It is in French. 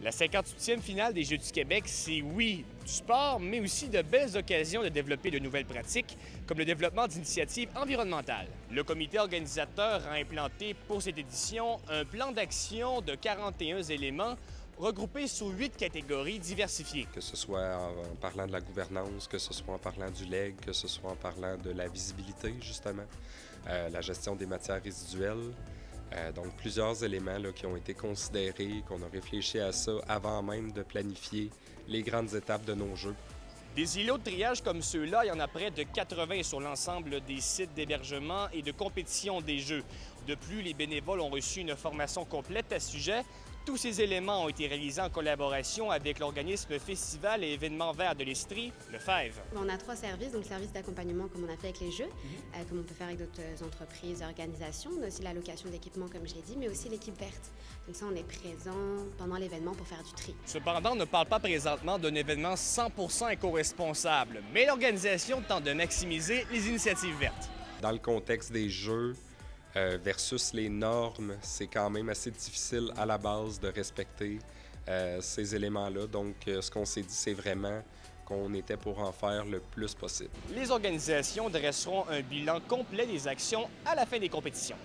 La 58e finale des Jeux du Québec, c'est oui, du sport, mais aussi de belles occasions de développer de nouvelles pratiques, comme le développement d'initiatives environnementales. Le comité organisateur a implanté pour cette édition un plan d'action de 41 éléments regroupés sous 8 catégories diversifiées. Que ce soit en parlant de la gouvernance, que ce soit en parlant du legs, que ce soit en parlant de la visibilité, justement, la gestion des matières résiduelles. Donc, plusieurs éléments là, qui ont été considérés, qu'on a réfléchi à ça avant même de planifier les grandes étapes de nos Jeux. Des îlots de triage comme ceux-là, il y en a près de 80 sur l'ensemble des sites d'hébergement et de compétition des Jeux. De plus, les bénévoles ont reçu une formation complète à ce sujet. Tous ces éléments ont été réalisés en collaboration avec l'organisme Festival et événements verts de l'Estrie, le FEV. On a 3 services, donc le service d'accompagnement comme on a fait avec les Jeux, comme on peut faire avec d'autres entreprises, organisations. On a aussi la location d'équipements, comme je l'ai dit, mais aussi l'équipe verte. Donc ça, on est présent pendant l'événement pour faire du tri. Cependant, on ne parle pas présentement d'un événement 100% éco-responsable, mais l'organisation tente de maximiser les initiatives vertes. Dans le contexte des Jeux, versus les normes, c'est quand même assez difficile à la base de respecter ces éléments-là. Donc, ce qu'on s'est dit, c'est vraiment qu'on était pour en faire le plus possible. Les organisations dresseront un bilan complet des actions à la fin des compétitions.